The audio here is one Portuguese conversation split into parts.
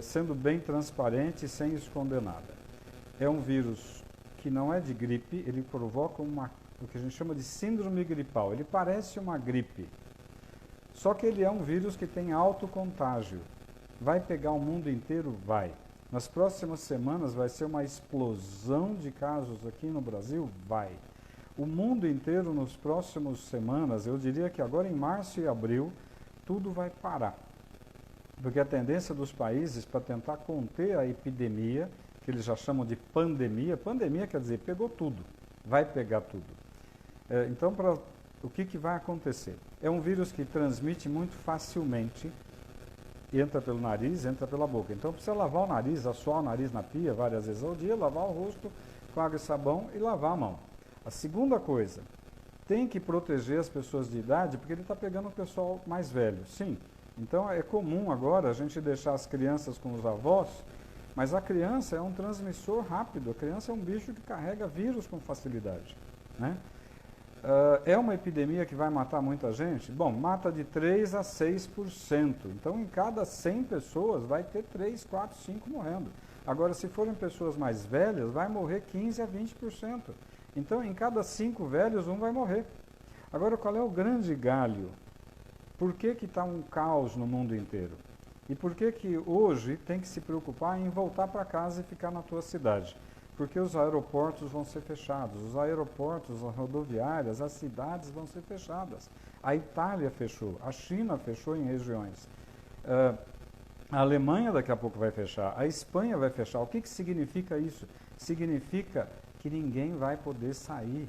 sendo bem transparente e sem esconder nada. É um vírus que não é de gripe, ele provoca o que a gente chama de síndrome gripal. Ele parece uma gripe, só que ele é um vírus que tem alto contágio. Vai pegar o mundo inteiro? Vai. Nas próximas semanas vai ser uma explosão de casos aqui no Brasil? Vai. O mundo inteiro nas próximas semanas, eu diria que agora em março e abril, tudo vai parar. Porque a tendência dos países para tentar conter a epidemia, que eles já chamam de pandemia quer dizer, pegou tudo, vai pegar tudo. Então, o que vai acontecer? É um vírus que transmite muito facilmente, entra pelo nariz, entra pela boca. Então, precisa lavar o nariz, assoar o nariz na pia várias vezes ao dia, lavar o rosto com água e sabão e lavar a mão. A segunda coisa, tem que proteger as pessoas de idade, porque ele está pegando o pessoal mais velho, sim. Então, é comum agora a gente deixar as crianças com os avós, mas a criança é um transmissor rápido, a criança é um bicho que carrega vírus com facilidade, né? É uma epidemia que vai matar muita gente? Bom, mata de 3 a 6%. Então, em cada 100 pessoas, vai ter 3, 4, 5 morrendo. Agora, se forem pessoas mais velhas, vai morrer 15 a 20%. Então, em cada 5 velhos, um vai morrer. Agora, qual é o grande galho? Por que está um caos no mundo inteiro? E por que hoje tem que se preocupar em voltar para casa e ficar na tua cidade? Porque os aeroportos vão ser fechados, os aeroportos, as rodoviárias, as cidades vão ser fechadas. A Itália fechou, a China fechou em regiões. A Alemanha daqui a pouco vai fechar, a Espanha vai fechar. O que significa isso? Significa que ninguém vai poder sair,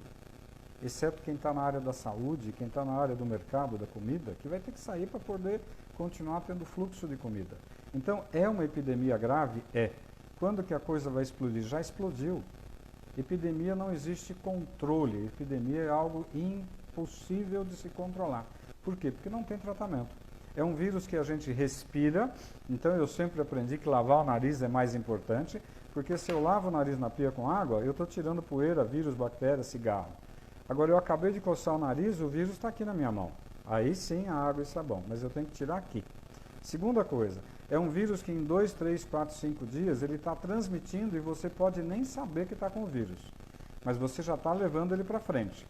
exceto quem está na área da saúde, quem está na área do mercado, da comida, que vai ter que sair para poder continuar tendo fluxo de comida. Então, é uma epidemia grave? É. Quando que a coisa vai explodir? Já explodiu. Epidemia não existe controle. Epidemia é algo impossível de se controlar. Por quê? Porque não tem tratamento. É um vírus que a gente respira, então eu sempre aprendi que lavar o nariz é mais importante, porque se eu lavo o nariz na pia com água, eu estou tirando poeira, vírus, bactéria, cigarro. Agora, eu acabei de coçar o nariz, o vírus está aqui na minha mão. Aí sim, a água e sabão, mas eu tenho que tirar aqui. Segunda coisa, é um vírus que em 2, 3, 4, 5 dias ele está transmitindo e você pode nem saber que está com o vírus, mas você já está levando ele para frente.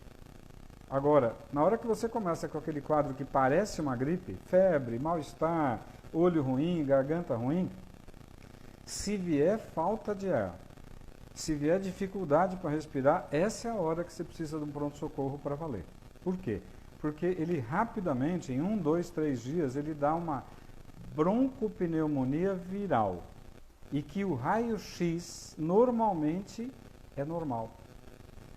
Agora, na hora que você começa com aquele quadro que parece uma gripe, febre, mal-estar, olho ruim, garganta ruim, se vier falta de ar, se vier dificuldade para respirar, essa é a hora que você precisa de um pronto-socorro para valer. Por quê? Porque ele rapidamente, em 1, 2, 3 dias, ele dá uma broncopneumonia viral. E que o raio-x normalmente é normal.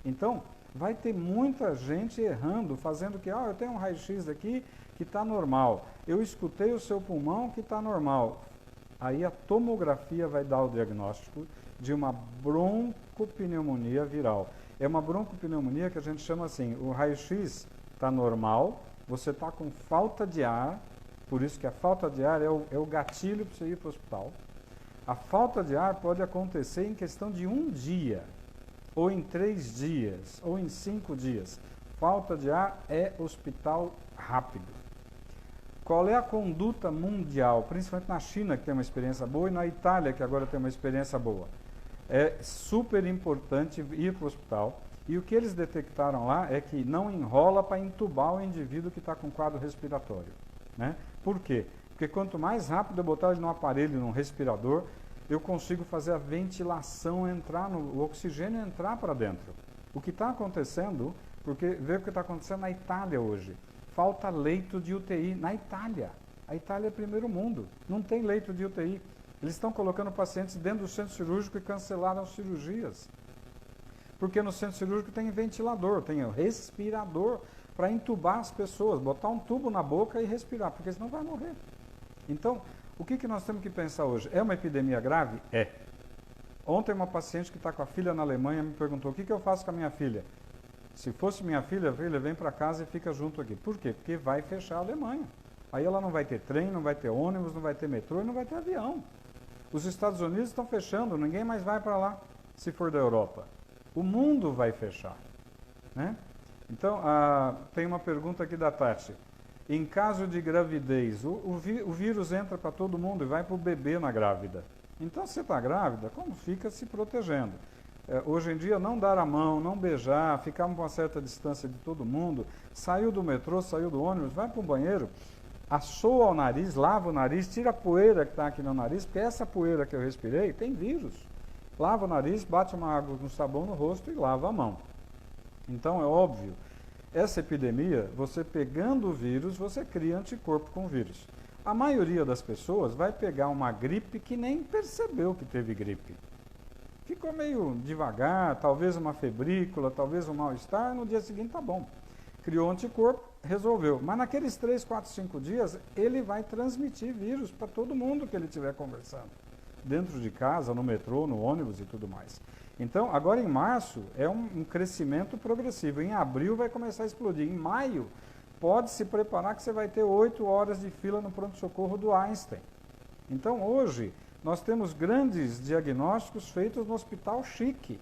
Então, vai ter muita gente errando, fazendo que, eu tenho um raio-x aqui que está normal. Eu escutei o seu pulmão que está normal. Aí a tomografia vai dar o diagnóstico de uma broncopneumonia viral. É uma broncopneumonia que a gente chama assim, o raio-x está normal, você está com falta de ar, por isso que a falta de ar é o gatilho para você ir para o hospital. A falta de ar pode acontecer em questão de 1 dia, ou em 3 dias, ou em 5 dias. Falta de ar é hospital rápido. Qual é a conduta mundial, principalmente na China, que tem uma experiência boa, e na Itália, que agora tem uma experiência boa? É super importante ir para o hospital. E o que eles detectaram lá é que não enrola para entubar o indivíduo que está com quadro respiratório, né? Por quê? Porque quanto mais rápido eu botar ele num aparelho, num respirador, eu consigo fazer a ventilação entrar, o oxigênio entrar para dentro. O que está acontecendo, porque vê o que está acontecendo na Itália hoje. Falta leito de UTI na Itália. A Itália é primeiro mundo, não tem leito de UTI. Eles estão colocando pacientes dentro do centro cirúrgico e cancelaram cirurgias. Porque no centro cirúrgico tem ventilador, tem respirador para entubar as pessoas, botar um tubo na boca e respirar, porque senão vai morrer. Então, o que nós temos que pensar hoje? É uma epidemia grave? É. Ontem uma paciente que está com a filha na Alemanha me perguntou, o que eu faço com a minha filha? Se fosse minha filha, vem para casa e fica junto aqui. Por quê? Porque vai fechar a Alemanha. Aí ela não vai ter trem, não vai ter ônibus, não vai ter metrô e não vai ter avião. Os Estados Unidos estão fechando, ninguém mais vai para lá, se for da Europa. O mundo vai fechar, né? Então, tem uma pergunta aqui da Tati. Em caso de gravidez, o vírus entra para todo mundo e vai para o bebê na grávida. Então, se você está grávida, como fica se protegendo? Hoje em dia, não dar a mão, não beijar, ficar a uma certa distância de todo mundo, saiu do metrô, saiu do ônibus, vai para o banheiro, assoa o nariz, lava o nariz, tira a poeira que está aqui no nariz, porque essa poeira que eu respirei tem vírus. Lava o nariz, bate uma água com sabão no rosto e lava a mão. Então, é óbvio, essa epidemia, você pegando o vírus, você cria anticorpo com o vírus. A maioria das pessoas vai pegar uma gripe que nem percebeu que teve gripe. Ficou meio devagar, talvez uma febrícula, talvez um mal-estar, no dia seguinte tá bom. Criou anticorpo, resolveu. Mas naqueles 3, 4, 5 dias, ele vai transmitir vírus para todo mundo que ele estiver conversando. Dentro de casa, no metrô, no ônibus e tudo mais. Então, agora em março, é um crescimento progressivo. Em abril vai começar a explodir. Em maio, pode se preparar que você vai ter 8 horas de fila no pronto-socorro do Einstein. Então, hoje, nós temos grandes diagnósticos feitos no hospital chique.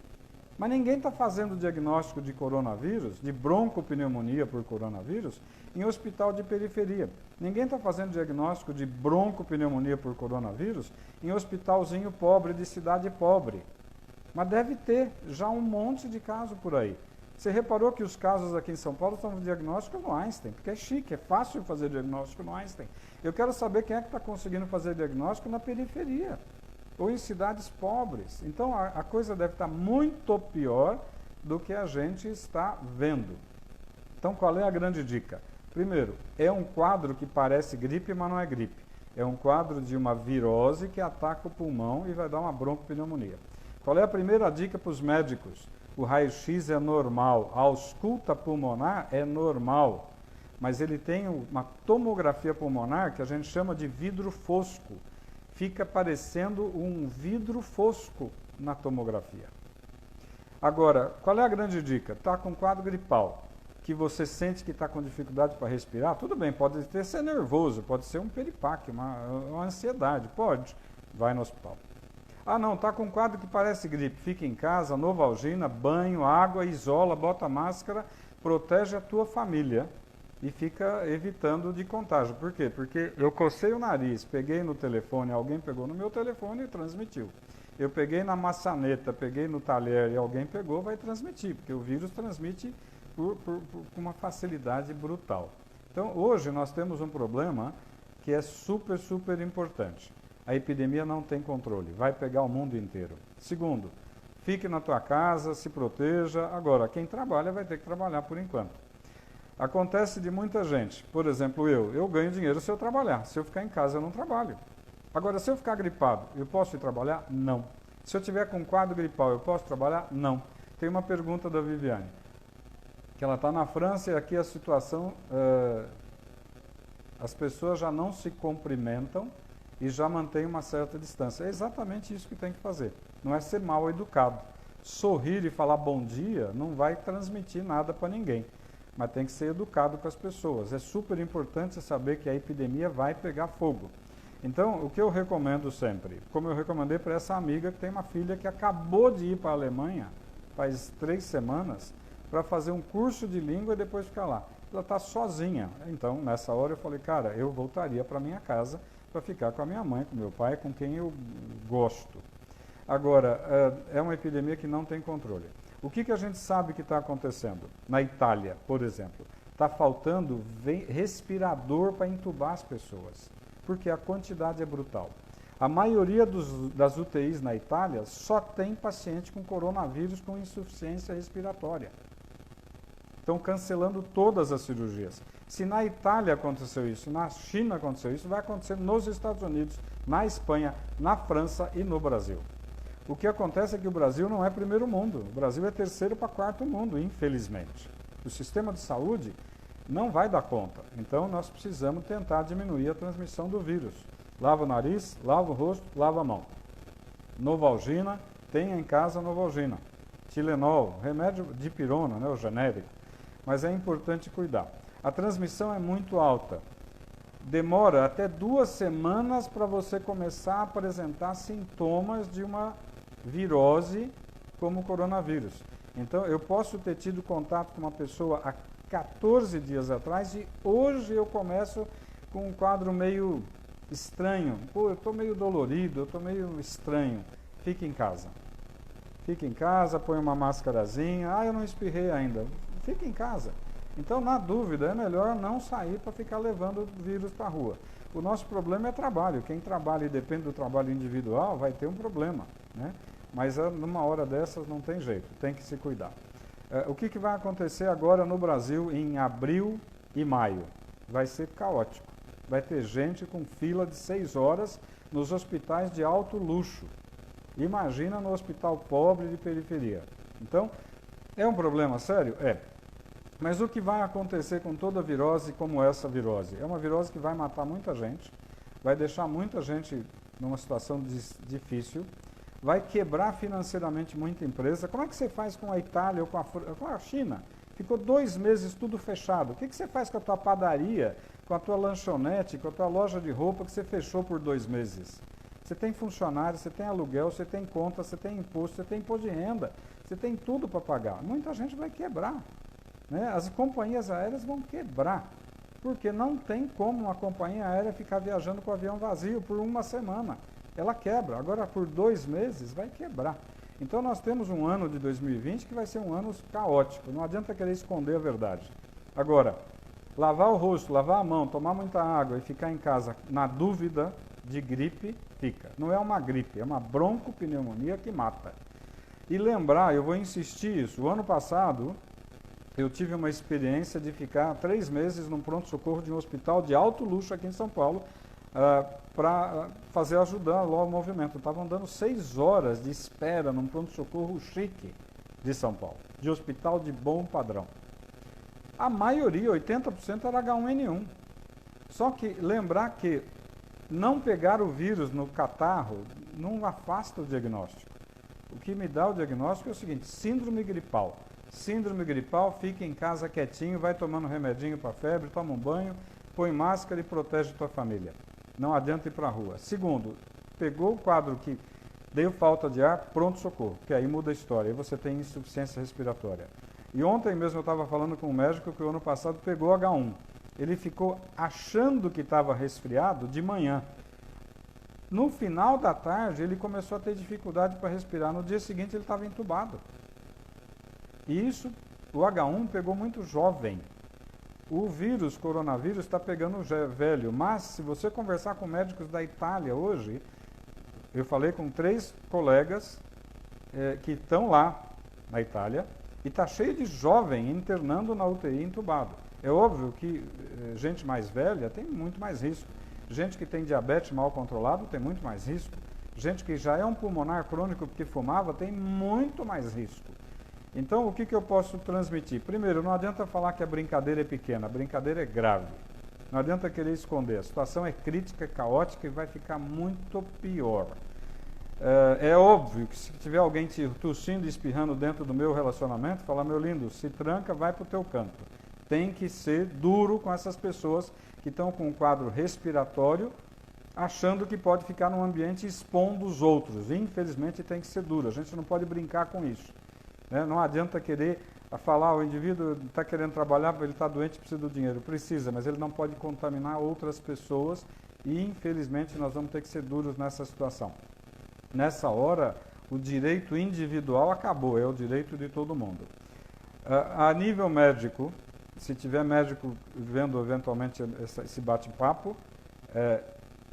Mas ninguém está fazendo diagnóstico de coronavírus, de broncopneumonia por coronavírus, em hospital de periferia. Ninguém está fazendo diagnóstico de broncopneumonia por coronavírus em hospitalzinho pobre, de cidade pobre. Mas deve ter já um monte de casos por aí. Você reparou que os casos aqui em São Paulo estão diagnóstico no Einstein, porque é chique, é fácil fazer diagnóstico no Einstein. Eu quero saber quem é que está conseguindo fazer diagnóstico na periferia, ou em cidades pobres. Então, a coisa deve estar muito pior do que a gente está vendo. Então, qual é a grande dica? Primeiro, é um quadro que parece gripe, mas não é gripe. É um quadro de uma virose que ataca o pulmão e vai dar uma broncopneumonia. Qual é a primeira dica para os médicos? O raio-x é normal, a ausculta pulmonar é normal, mas ele tem uma tomografia pulmonar que a gente chama de vidro fosco. Fica parecendo um vidro fosco na tomografia. Agora, qual é a grande dica? Está com quadro gripal, que você sente que está com dificuldade para respirar, tudo bem, pode ser nervoso, pode ser um piripaque, uma ansiedade, pode, vai no hospital. Ah não, está com um quadro que parece gripe, fica em casa, Novalgina, banho, água, isola, bota máscara, protege a tua família e fica evitando de contágio. Por quê? Porque eu cocei o nariz, peguei no telefone, alguém pegou no meu telefone e transmitiu. Eu peguei na maçaneta, peguei no talher e alguém pegou, vai transmitir, porque o vírus transmite com uma facilidade brutal. Então, hoje nós temos um problema que é super, super importante. A epidemia não tem controle, vai pegar o mundo inteiro. Segundo, fique na tua casa, se proteja. Agora, quem trabalha vai ter que trabalhar por enquanto. Acontece de muita gente, por exemplo, eu ganho dinheiro se eu trabalhar. Se eu ficar em casa, eu não trabalho. Agora, se eu ficar gripado, eu posso ir trabalhar? Não. Se eu tiver com quadro gripal, eu posso trabalhar? Não. Tem uma pergunta da Viviane, que ela está na França e aqui a situação, as pessoas já não se cumprimentam e já mantém uma certa distância. É exatamente isso que tem que fazer. Não é ser mal educado. Sorrir e falar bom dia não vai transmitir nada para ninguém. Mas tem que ser educado com as pessoas. É super importante saber que a epidemia vai pegar fogo. Então, o que eu recomendo sempre, como eu recomendei para essa amiga que tem uma filha que acabou de ir para a Alemanha, faz 3 semanas, para fazer um curso de língua e depois ficar lá. Ela está sozinha. Então, nessa hora eu falei, cara, eu voltaria para minha casa para ficar com a minha mãe, com meu pai, com quem eu gosto. Agora, é uma epidemia que não tem controle. O que a gente sabe que está acontecendo? Na Itália, por exemplo, está faltando respirador para entubar as pessoas, porque a quantidade é brutal. A maioria das UTIs na Itália só tem paciente com coronavírus com insuficiência respiratória. Estão cancelando todas as cirurgias. Se na Itália aconteceu isso, na China aconteceu isso, vai acontecer nos Estados Unidos, na Espanha, na França e no Brasil. O que acontece é que o Brasil não é primeiro mundo, o Brasil é terceiro para quarto mundo, infelizmente. O sistema de saúde não vai dar conta, então nós precisamos tentar diminuir a transmissão do vírus. Lava o nariz, lava o rosto, lava a mão. Novalgina, tenha em casa Novalgina. Tilenol, remédio de pirona, né, o genérico. Mas é importante cuidar. A transmissão é muito alta. Demora até 2 semanas para você começar a apresentar sintomas de uma virose como o coronavírus. Então, eu posso ter tido contato com uma pessoa há 14 dias atrás e hoje eu começo com um quadro meio estranho. Pô, eu estou meio dolorido, eu estou meio estranho. Fique em casa. Fique em casa, põe uma máscarazinha. Ah, eu não espirrei ainda. Fique em casa. Então, na dúvida, é melhor não sair para ficar levando o vírus para a rua. O nosso problema é trabalho. Quem trabalha e depende do trabalho individual vai ter um problema, né? Mas numa hora dessas não tem jeito, tem que se cuidar. O que vai acontecer agora no Brasil em abril e maio? Vai ser caótico. Vai ter gente com fila de 6 horas nos hospitais de alto luxo. Imagina no hospital pobre de periferia. Então, é um problema sério? É. Mas o que vai acontecer com toda virose como essa virose? É uma virose que vai matar muita gente, vai deixar muita gente numa situação difícil, vai quebrar financeiramente muita empresa. Como é que você faz com a Itália ou com a China? Ficou 2 meses tudo fechado. O que você faz com a tua padaria, com a tua lanchonete, com a tua loja de roupa que você fechou por 2 meses? Você tem funcionário, você tem aluguel, você tem conta, você tem imposto, você tem imposto de renda, você tem tudo para pagar. Muita gente vai quebrar, né? As companhias aéreas vão quebrar, porque não tem como uma companhia aérea ficar viajando com o avião vazio por 1 semana. Ela quebra. Agora, por 2 meses, vai quebrar. Então, nós temos um ano de 2020 que vai ser um ano caótico. Não adianta querer esconder a verdade. Agora, lavar o rosto, lavar a mão, tomar muita água e ficar em casa na dúvida de gripe, fica. Não é uma gripe, é uma broncopneumonia que mata. E lembrar, eu vou insistir isso, o ano passado eu tive uma experiência de ficar 3 meses num pronto-socorro de um hospital de alto luxo aqui em São Paulo, para ajudar lá o movimento. Estavam dando 6 horas de espera num pronto-socorro chique de São Paulo, de hospital de bom padrão. A maioria, 80%, era H1N1. Só que lembrar que não pegar o vírus no catarro não afasta o diagnóstico. O que me dá o diagnóstico é o seguinte: síndrome gripal. Síndrome gripal, fica em casa quietinho, vai tomando remedinho para febre, toma um banho, põe máscara e protege tua família. Não adianta ir para a rua. Segundo, pegou o quadro que deu falta de ar, pronto-socorro, que aí muda a história, aí você tem insuficiência respiratória. E ontem mesmo eu estava falando com um médico que o ano passado pegou H1. Ele ficou achando que estava resfriado de manhã. No final da tarde, ele começou a ter dificuldade para respirar. No dia seguinte, ele estava entubado. E isso, o H1 pegou muito jovem. O vírus, coronavírus, está pegando velho. Mas, se você conversar com médicos da Itália hoje, eu falei com 3 colegas que estão lá na Itália, e está cheio de jovem internando na UTI entubado. É óbvio que gente mais velha tem muito mais risco. Gente que tem diabetes mal controlado tem muito mais risco. Gente que já é um pulmonar crônico porque fumava tem muito mais risco. Então, o que eu posso transmitir? Primeiro, não adianta falar que a brincadeira é pequena, a brincadeira é grave. Não adianta querer esconder. A situação é crítica, é caótica e vai ficar muito pior. É óbvio que se tiver alguém te tossindo e espirrando dentro do meu relacionamento, fala: meu lindo, se tranca, vai para o teu canto. Tem que ser duro com essas pessoas que estão com um quadro respiratório, achando que pode ficar num ambiente expondo os outros. Infelizmente tem que ser duro, a gente não pode brincar com isso. Né? Não adianta querer falar: o indivíduo está querendo trabalhar, ele está doente, precisa do dinheiro. Precisa, mas ele não pode contaminar outras pessoas e infelizmente nós vamos ter que ser duros nessa situação. Nessa hora, o direito individual acabou, é o direito de todo mundo. A nível médico, se tiver médico vendo eventualmente esse bate-papo,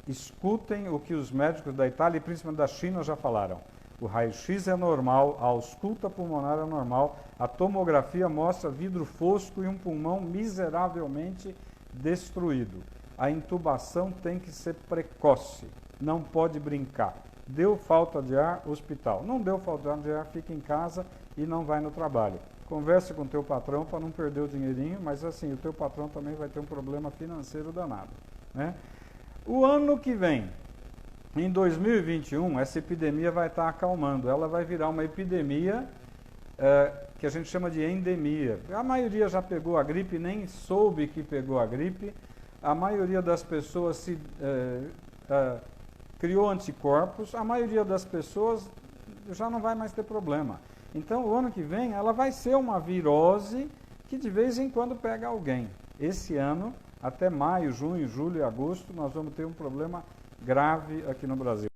escutem o que os médicos da Itália e principalmente da China já falaram. O raio-x é normal, a ausculta pulmonar é normal, a tomografia mostra vidro fosco e um pulmão miseravelmente destruído. A intubação tem que ser precoce, não pode brincar. Deu falta de ar, hospital. Não deu falta de ar, fica em casa e não vai no trabalho. Converse com o teu patrão para não perder o dinheirinho, mas assim, o teu patrão também vai ter um problema financeiro danado, né? O ano que vem, em 2021, essa epidemia vai estar acalmando. Ela vai virar uma epidemia que a gente chama de endemia. A maioria já pegou a gripe, nem soube que pegou a gripe. A maioria das pessoas criou anticorpos. A maioria das pessoas já não vai mais ter problema. Então, o ano que vem, ela vai ser uma virose que de vez em quando pega alguém. Esse ano, até maio, junho, julho e agosto, nós vamos ter um problema grave aqui no Brasil.